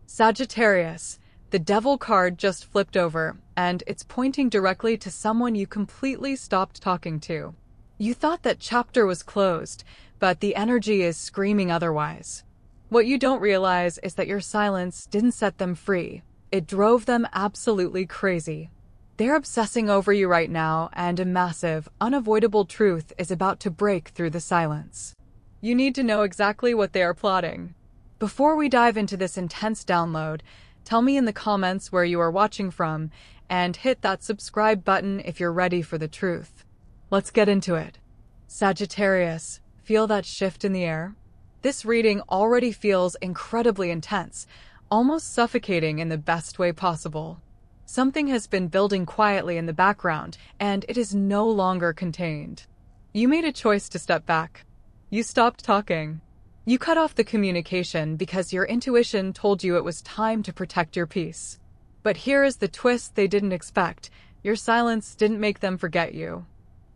Sagittarius, the Devil card just flipped over, and it's pointing directly to someone you completely stopped talking to. You thought that chapter was closed, but the energy is screaming otherwise. What you don't realize is that your silence didn't set them free. It drove them absolutely crazy. They're obsessing over you right now, and a massive, unavoidable truth is about to break through the silence. You need to know exactly what they are plotting. Before we dive into this intense download, tell me in the comments where you are watching from, and hit that subscribe button if you're ready for the truth. Let's get into it. Sagittarius, feel that shift in the air? This reading already feels incredibly intense, almost suffocating in the best way possible. Something has been building quietly in the background, and it is no longer contained. You made a choice to step back. You stopped talking. You cut off the communication because your intuition told you it was time to protect your peace. But here is the twist they didn't expect. Your silence didn't make them forget you.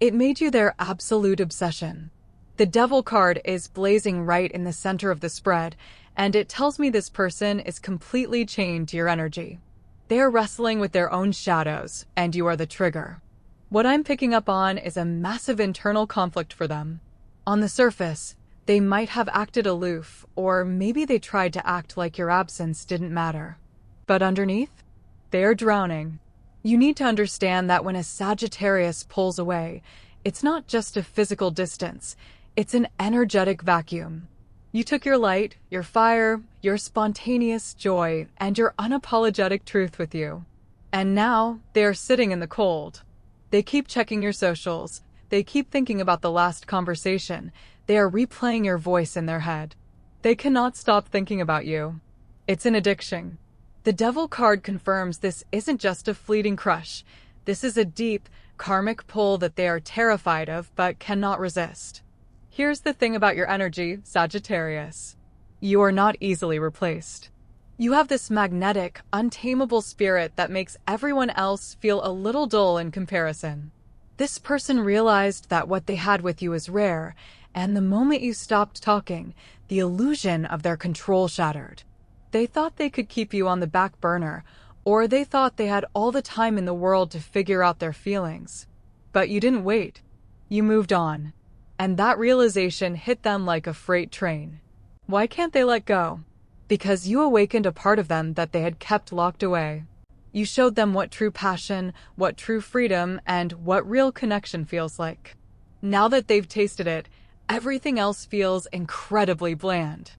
It made you their absolute obsession. The Devil card is blazing right in the center of the spread, and it tells me this person is completely chained to your energy. They are wrestling with their own shadows, and you are the trigger. What I'm picking up on is a massive internal conflict for them. On the surface, they might have acted aloof, or maybe they tried to act like your absence didn't matter. But underneath, they are drowning. You need to understand that when a Sagittarius pulls away, it's not just a physical distance, it's an energetic vacuum. You took your light, your fire, your spontaneous joy, and your unapologetic truth with you. And now, they are sitting in the cold. They keep checking your socials. They keep thinking about the last conversation. They are replaying your voice in their head. They cannot stop thinking about you. It's an addiction. The Devil card confirms this isn't just a fleeting crush. This is a deep, karmic pull that they are terrified of but cannot resist. Here's the thing about your energy, Sagittarius. You are not easily replaced. You have this magnetic, untamable spirit that makes everyone else feel a little dull in comparison. This person realized that what they had with you is rare, and the moment you stopped talking, the illusion of their control shattered. They thought they could keep you on the back burner, or they thought they had all the time in the world to figure out their feelings. But you didn't wait. You moved on. And that realization hit them like a freight train. Why can't they let go? Because you awakened a part of them that they had kept locked away. You showed them what true passion, what true freedom, and what real connection feels like. Now that they've tasted it, everything else feels incredibly bland.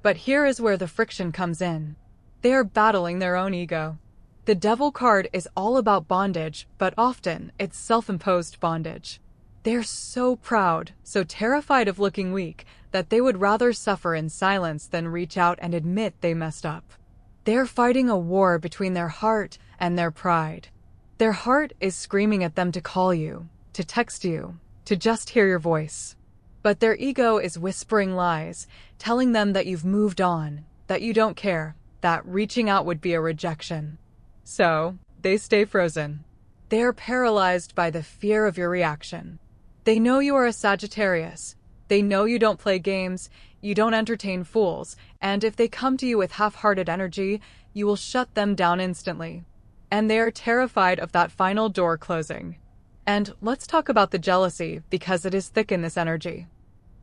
But here is where the friction comes in. They are battling their own ego. The Devil card is all about bondage, but often it's self-imposed bondage. They're so proud, so terrified of looking weak, that they would rather suffer in silence than reach out and admit they messed up. They're fighting a war between their heart and their pride. Their heart is screaming at them to call you, to text you, to just hear your voice. But their ego is whispering lies, telling them that you've moved on, that you don't care, that reaching out would be a rejection. So, they stay frozen. They are paralyzed by the fear of your reaction. They know you are a Sagittarius. They know you don't play games, you don't entertain fools, and if they come to you with half-hearted energy, you will shut them down instantly. And they are terrified of that final door closing. And let's talk about the jealousy, because it is thick in this energy.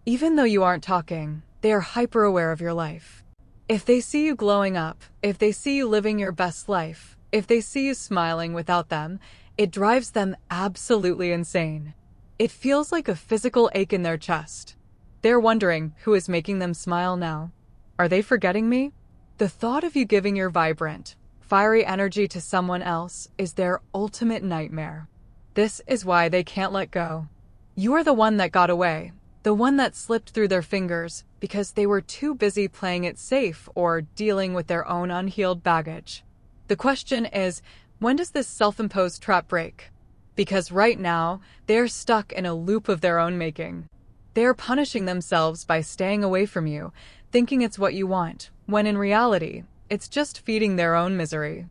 Even though you aren't talking, they are hyper-aware of your life. If they see you glowing up, if they see you living your best life, if they see you smiling without them, it drives them absolutely insane. It feels like a physical ache in their chest. They're wondering who is making them smile now. Are they forgetting me? The thought of you giving your vibrant, fiery energy to someone else is their ultimate nightmare. This is why they can't let go. You are the one that got away, the one that slipped through their fingers because they were too busy playing it safe or dealing with their own unhealed baggage. The question is, when does this self-imposed trap break? Because right now, they're stuck in a loop of their own making. They're punishing themselves by staying away from you, thinking it's what you want, when in reality, it's just feeding their own misery.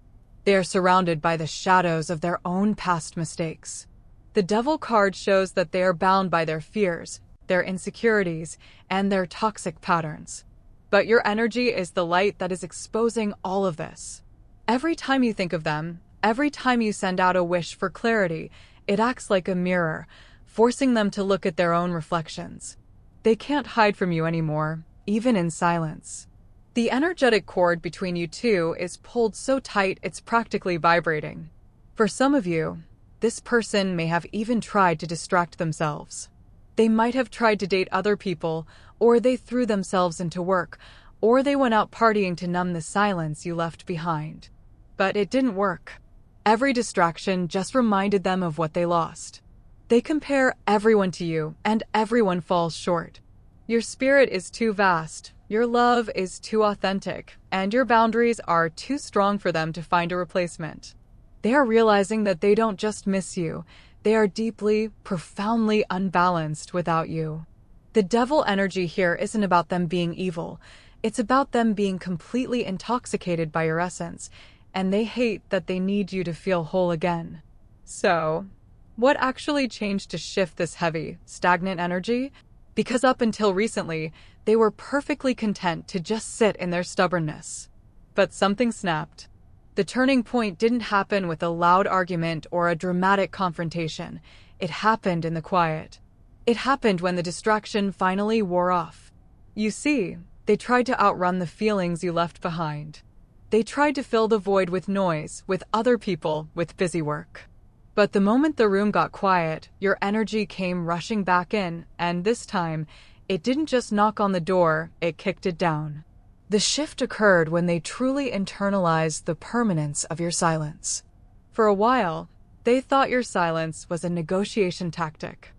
They are surrounded by the shadows of their own past mistakes. The Devil card shows that they are bound by their fears, their insecurities, and their toxic patterns. But your energy is the light that is exposing all of this. Every time you think of them, every time you send out a wish for clarity, it acts like a mirror, forcing them to look at their own reflections. They can't hide from you anymore, even in silence. The energetic cord between you two is pulled so tight it's practically vibrating. For some of you, this person may have even tried to distract themselves. They might have tried to date other people, or they threw themselves into work, or they went out partying to numb the silence you left behind. But it didn't work. Every distraction just reminded them of what they lost. They compare everyone to you, and everyone falls short. Your spirit is too vast, your love is too authentic, and your boundaries are too strong for them to find a replacement. They are realizing that they don't just miss you, they are deeply, profoundly unbalanced without you. The devil energy here isn't about them being evil, it's about them being completely intoxicated by your essence, and they hate that they need you to feel whole again. So, what actually changed to shift this heavy, stagnant energy? Because up until recently, they were perfectly content to just sit in their stubbornness. But something snapped. The turning point didn't happen with a loud argument or a dramatic confrontation. It happened in the quiet. It happened when the distraction finally wore off. You see, they tried to outrun the feelings you left behind. They tried to fill the void with noise, with other people, with busy work. But the moment the room got quiet, your energy came rushing back in, and this time, it didn't just knock on the door, it kicked it down. The shift occurred when they truly internalized the permanence of your silence. For a while, they thought your silence was a negotiation tactic.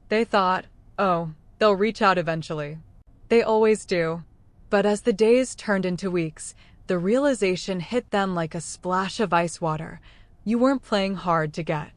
They thought, oh, they'll reach out eventually. They always do. But as the days turned into weeks, the realization hit them like a splash of ice water. You weren't playing hard to get.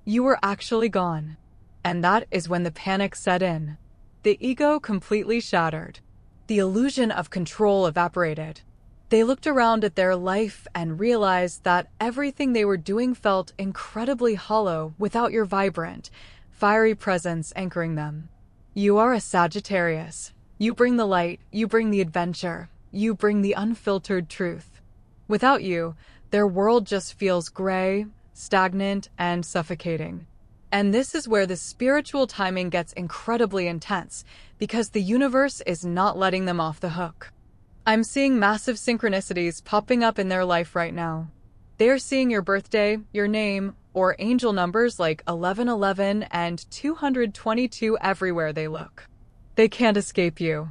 You were actually gone. And that is when the panic set in. The ego completely shattered. The illusion of control evaporated. They looked around at their life and realized that everything they were doing felt incredibly hollow without your vibrant, fiery presence anchoring them. You are a Sagittarius. You bring the light, you bring the adventure, you bring the unfiltered truth. Without you, their world just feels gray, stagnant, and suffocating. And this is where the spiritual timing gets incredibly intense, because the universe is not letting them off the hook. I'm seeing massive synchronicities popping up in their life right now. They are seeing your birthday, your name, or angel numbers like 1111 and 222 everywhere they look. They can't escape you.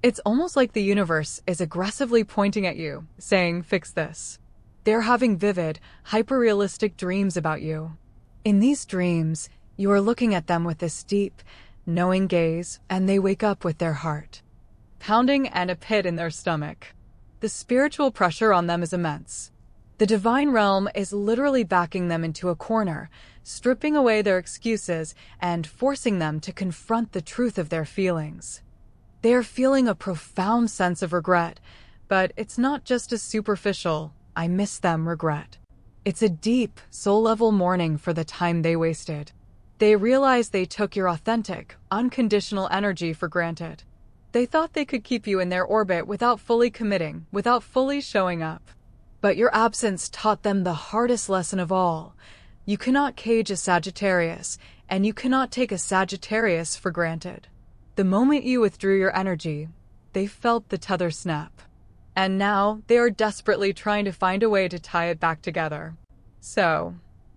It's almost like the universe is aggressively pointing at you, saying, fix this. They're having vivid, hyper-realistic dreams about you. In these dreams, you are looking at them with this deep, knowing gaze, and they wake up with their heart pounding and a pit in their stomach. The spiritual pressure on them is immense. The divine realm is literally backing them into a corner, stripping away their excuses and forcing them to confront the truth of their feelings. They are feeling a profound sense of regret, but it's not just a superficial, I miss them regret. It's a deep, soul-level mourning for the time they wasted. They realize they took your authentic, unconditional energy for granted. They thought they could keep you in their orbit without fully committing, without fully showing up. But your absence taught them the hardest lesson of all. You cannot cage a Sagittarius, and you cannot take a Sagittarius for granted. The moment you withdrew your energy, they felt the tether snap. And now they are desperately trying to find a way to tie it back together. So,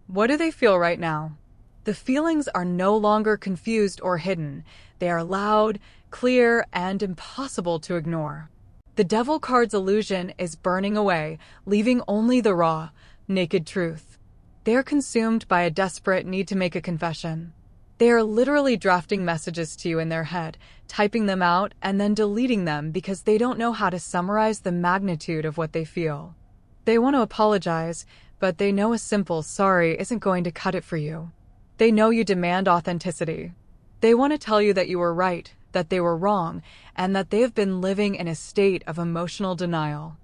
what do they feel right now? The feelings are no longer confused or hidden. They are loud, clear, and impossible to ignore. The Devil card's illusion is burning away, leaving only the raw, naked truth. They are consumed by a desperate need to make a confession. They are literally drafting messages to you in their head, typing them out, and then deleting them because they don't know how to summarize the magnitude of what they feel. They want to apologize, but they know a simple sorry isn't going to cut it for you. They know you demand authenticity. They want to tell you that you were right, that they were wrong, and that they have been living in a state of emotional denial.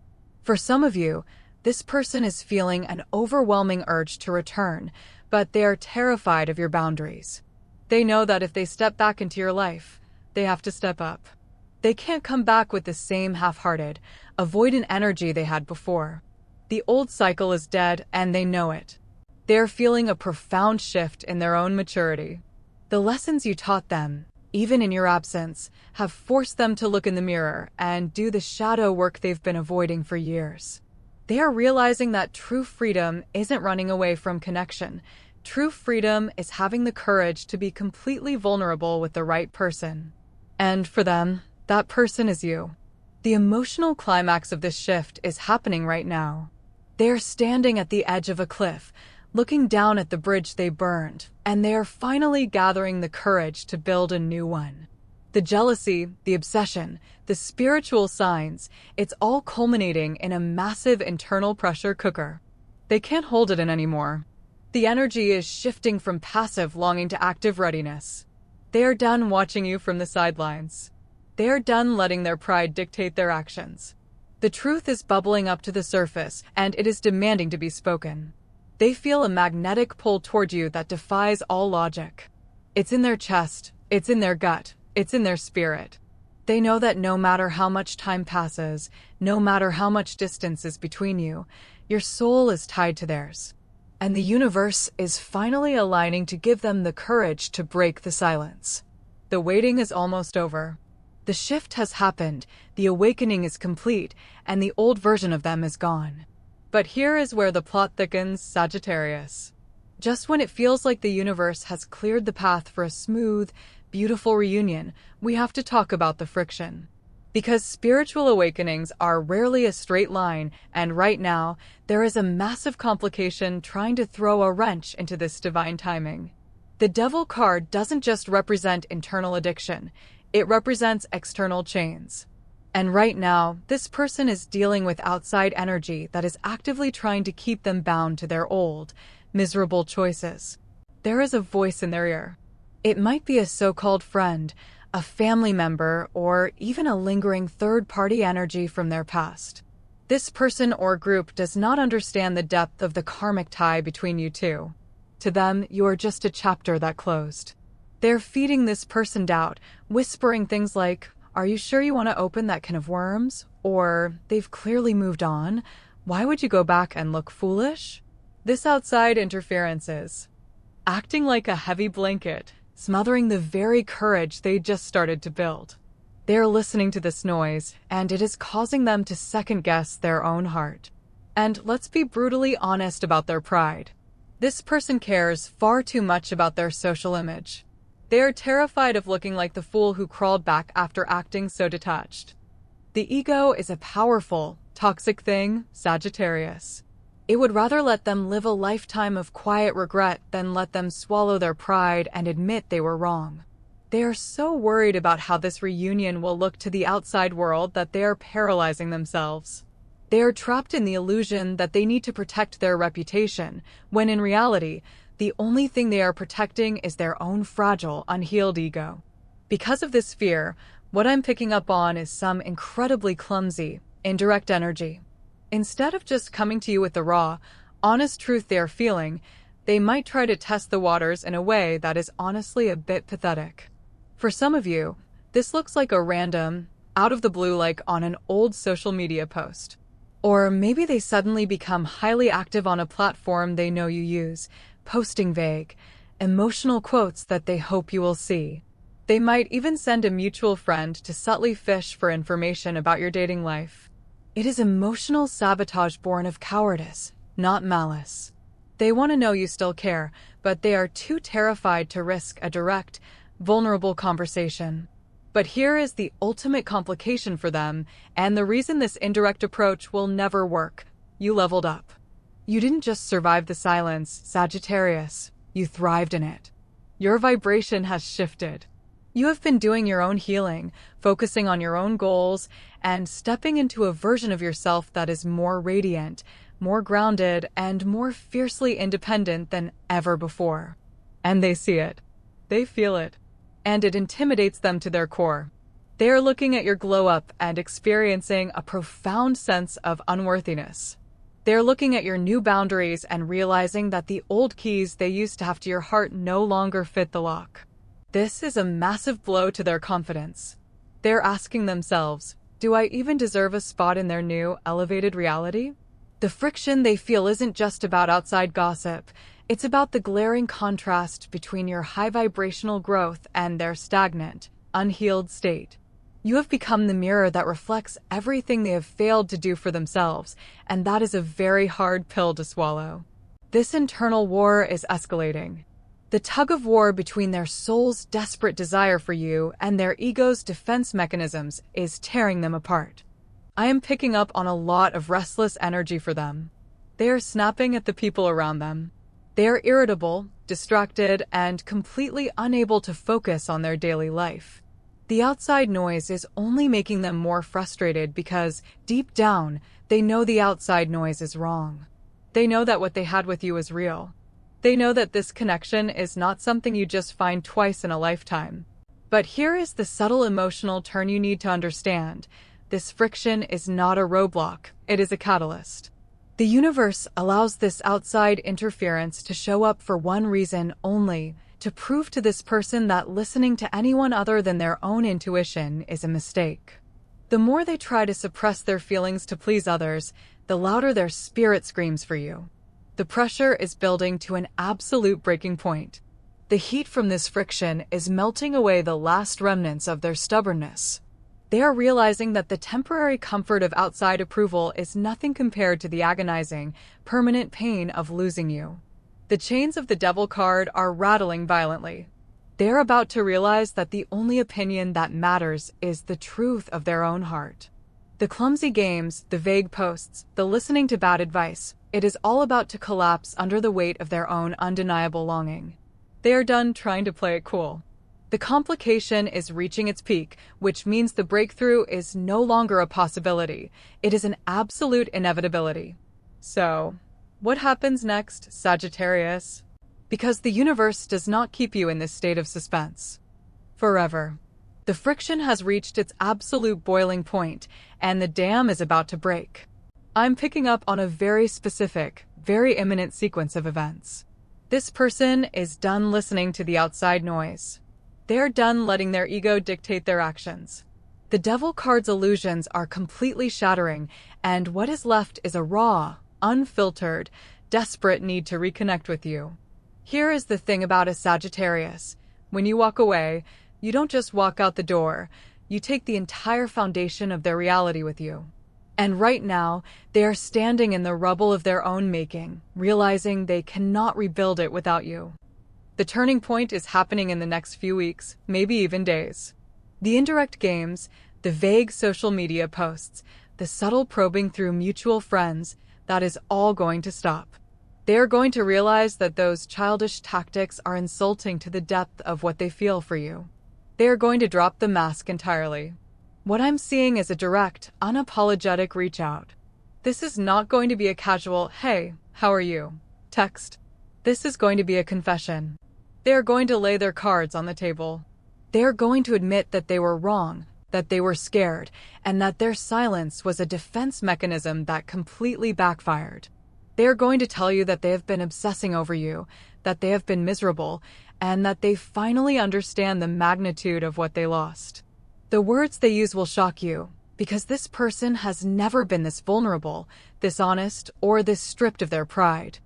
For some of you, this person is feeling an overwhelming urge to return, but they are terrified of your boundaries. They know that if they step back into your life, they have to step up. They can't come back with the same half-hearted, avoidant energy they had before. The old cycle is dead, and they know it. They are feeling a profound shift in their own maturity. The lessons you taught them, even in your absence, have forced them to look in the mirror and do the shadow work they've been avoiding for years. They are realizing that true freedom isn't running away from connection. True freedom is having the courage to be completely vulnerable with the right person. And for them, that person is you. The emotional climax of this shift is happening right now. They are standing at the edge of a cliff, looking down at the bridge they burned, and they are finally gathering the courage to build a new one. The jealousy, the obsession, the spiritual signs, it's all culminating in a massive internal pressure cooker. They can't hold it in anymore. The energy is shifting from passive longing to active readiness. They are done watching you from the sidelines. They are done letting their pride dictate their actions. The truth is bubbling up to the surface, and it is demanding to be spoken. They feel a magnetic pull toward you that defies all logic. It's in their chest, it's in their gut, it's in their spirit. They know that no matter how much time passes, no matter how much distance is between you, your soul is tied to theirs. And the universe is finally aligning to give them the courage to break the silence. The waiting is almost over. The shift has happened, the awakening is complete, and the old version of them is gone. But here is where the plot thickens, Sagittarius. Just when it feels like the universe has cleared the path for a smooth, beautiful reunion, we have to talk about the friction. Because spiritual awakenings are rarely a straight line, and right now, there is a massive complication trying to throw a wrench into this divine timing. The Devil card doesn't just represent internal addiction, it represents external chains. And right now, this person is dealing with outside energy that is actively trying to keep them bound to their old, miserable choices. There is a voice in their ear. It might be a so-called friend, a family member, or even a lingering third-party energy from their past. This person or group does not understand the depth of the karmic tie between you two. To them, you are just a chapter that closed. They're feeding this person doubt, whispering things like, "Are you sure you want to open that can of worms?" Or, "They've clearly moved on. Why would you go back and look foolish?" This outside interference is acting like a heavy blanket, smothering the very courage they just started to build. They're listening to this noise, and it is causing them to second-guess their own heart. And let's be brutally honest about their pride. This person cares far too much about their social image. They are terrified of looking like the fool who crawled back after acting so detached. The ego is a powerful, toxic thing, Sagittarius. It would rather let them live a lifetime of quiet regret than let them swallow their pride and admit they were wrong. They are so worried about how this reunion will look to the outside world that they are paralyzing themselves. They are trapped in the illusion that they need to protect their reputation, when in reality, the only thing they are protecting is their own fragile, unhealed ego. Because of this fear, what I'm picking up on is some incredibly clumsy, indirect energy. Instead of just coming to you with the raw, honest truth they are feeling, they might try to test the waters in a way that is honestly a bit pathetic. For some of you, this looks like a random, out of the blue like on an old social media post. Or maybe they suddenly become highly active on a platform they know you use, posting vague, emotional quotes that they hope you will see. They might even send a mutual friend to subtly fish for information about your dating life. It is emotional sabotage born of cowardice, not malice. They want to know you still care, but they are too terrified to risk a direct, vulnerable conversation. But here is the ultimate complication for them, and the reason this indirect approach will never work. You leveled up. You didn't just survive the silence, Sagittarius. You thrived in it. Your vibration has shifted. You have been doing your own healing, focusing on your own goals, and stepping into a version of yourself that is more radiant, more grounded, and more fiercely independent than ever before. And they see it. They feel it. And it intimidates them to their core. They are looking at your glow up and experiencing a profound sense of unworthiness. They're looking at your new boundaries and realizing that the old keys they used to have to your heart no longer fit the lock. This is a massive blow to their confidence. They're asking themselves, do I even deserve a spot in their new, elevated reality? The friction they feel isn't just about outside gossip. It's about the glaring contrast between your high vibrational growth and their stagnant, unhealed state. You have become the mirror that reflects everything they have failed to do for themselves, and that is a very hard pill to swallow. This internal war is escalating. The tug-of-war between their soul's desperate desire for you and their ego's defense mechanisms is tearing them apart. I am picking up on a lot of restless energy for them. They are snapping at the people around them. They are irritable, distracted, and completely unable to focus on their daily life. The outside noise is only making them more frustrated because, deep down, they know the outside noise is wrong. They know that what they had with you is real. They know that this connection is not something you just find twice in a lifetime. But here is the subtle emotional turn you need to understand. This friction is not a roadblock, it is a catalyst. The universe allows this outside interference to show up for one reason only, to prove to this person that listening to anyone other than their own intuition is a mistake. The more they try to suppress their feelings to please others, the louder their spirit screams for you. The pressure is building to an absolute breaking point. The heat from this friction is melting away the last remnants of their stubbornness. They are realizing that the temporary comfort of outside approval is nothing compared to the agonizing, permanent pain of losing you. The chains of the Devil card are rattling violently. They are about to realize that the only opinion that matters is the truth of their own heart. The clumsy games, the vague posts, the listening to bad advice, it is all about to collapse under the weight of their own undeniable longing. They are done trying to play it cool. The complication is reaching its peak, which means the breakthrough is no longer a possibility. It is an absolute inevitability. So, what happens next, Sagittarius? Because the universe does not keep you in this state of suspense forever. The friction has reached its absolute boiling point, and the dam is about to break. I'm picking up on a very specific, very imminent sequence of events. This person is done listening to the outside noise. They're done letting their ego dictate their actions. The Devil card's illusions are completely shattering, and what is left is a raw, unfiltered, desperate need to reconnect with you. Here is the thing about a Sagittarius. When you walk away, you don't just walk out the door, you take the entire foundation of their reality with you. And right now, they are standing in the rubble of their own making, realizing they cannot rebuild it without you. The turning point is happening in the next few weeks, maybe even days. The indirect games, the vague social media posts, the subtle probing through mutual friends, that is all going to stop. They are going to realize that those childish tactics are insulting to the depth of what they feel for you. They are going to drop the mask entirely. What I'm seeing is a direct, unapologetic reach out. This is not going to be a casual, "Hey, how are you?" text. This is going to be a confession. They are going to lay their cards on the table. They are going to admit that they were wrong, that they were scared, and that their silence was a defense mechanism that completely backfired. They are going to tell you that they have been obsessing over you, that they have been miserable, and that they finally understand the magnitude of what they lost. The words they use will shock you, because this person has never been this vulnerable, this honest, or this stripped of their pride.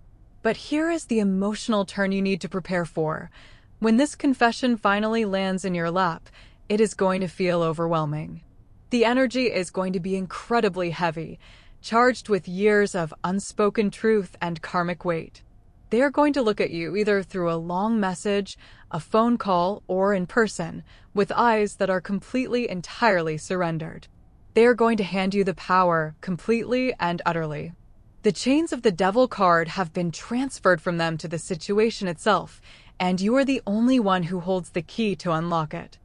But here is the emotional turn you need to prepare for. When this confession finally lands in your lap, it is going to feel overwhelming. The energy is going to be incredibly heavy, charged with years of unspoken truth and karmic weight. They are going to look at you either through a long message, a phone call, or in person, with eyes that are completely, entirely surrendered. They are going to hand you the power, completely and utterly. The chains of the Devil card have been transferred from them to the situation itself, and you are the only one who holds the key to unlock it.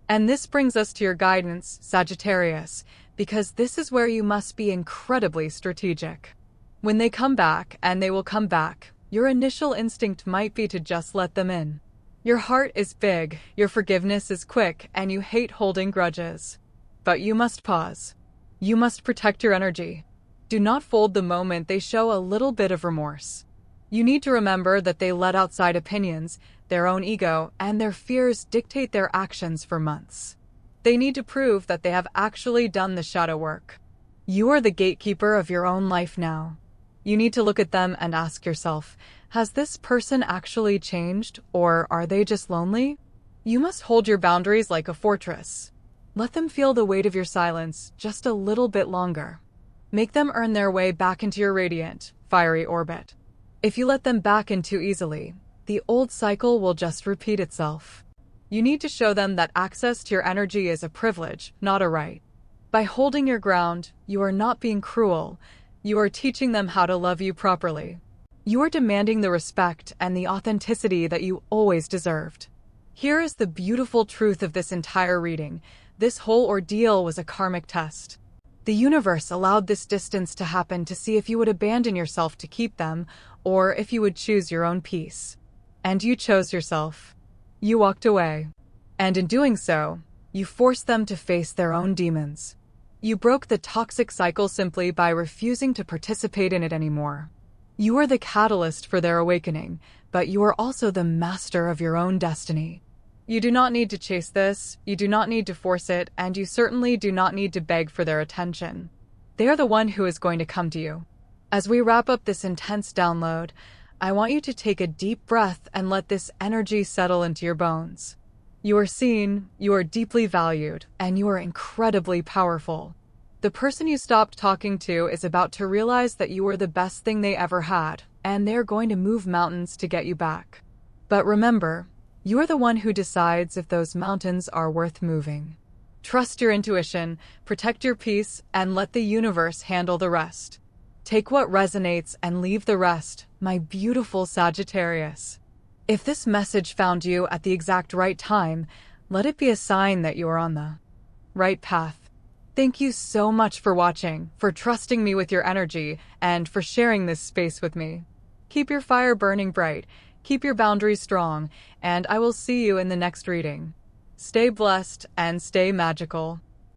And this brings us to your guidance, Sagittarius, because this is where you must be incredibly strategic. When they come back, and they will come back, your initial instinct might be to just let them in. Your heart is big, your forgiveness is quick, and you hate holding grudges. But you must pause. You must protect your energy. Do not fold the moment they show a little bit of remorse. You need to remember that they let outside opinions, their own ego, and their fears dictate their actions for months. They need to prove that they have actually done the shadow work. You are the gatekeeper of your own life now. You need to look at them and ask yourself, has this person actually changed, or are they just lonely? You must hold your boundaries like a fortress. Let them feel the weight of your silence just a little bit longer. Make them earn their way back into your radiant, fiery orbit. If you let them back in too easily, the old cycle will just repeat itself. You need to show them that access to your energy is a privilege, not a right. By holding your ground, you are not being cruel. You are teaching them how to love you properly. You are demanding the respect and the authenticity that you always deserved. Here is the beautiful truth of this entire reading. This whole ordeal was a karmic test. The universe allowed this distance to happen to see if you would abandon yourself to keep them, or if you would choose your own peace. And you chose yourself. You walked away. And in doing so, you forced them to face their own demons. You broke the toxic cycle simply by refusing to participate in it anymore. You are the catalyst for their awakening, but you are also the master of your own destiny. You do not need to chase this, you do not need to force it, and you certainly do not need to beg for their attention. They are the one who is going to come to you. As we wrap up this intense download, I want you to take a deep breath and let this energy settle into your bones. You are seen, you are deeply valued, and you are incredibly powerful. The person you stopped talking to is about to realize that you were the best thing they ever had, and they're going to move mountains to get you back. But remember, you are the one who decides if those mountains are worth moving. Trust your intuition, protect your peace, and let the universe handle the rest. Take what resonates and leave the rest, my beautiful Sagittarius. If this message found you at the exact right time, let it be a sign that you are on the right path. Thank you so much for watching, for trusting me with your energy, and for sharing this space with me. Keep your fire burning bright, keep your boundaries strong, and I will see you in the next reading. Stay blessed and stay magical.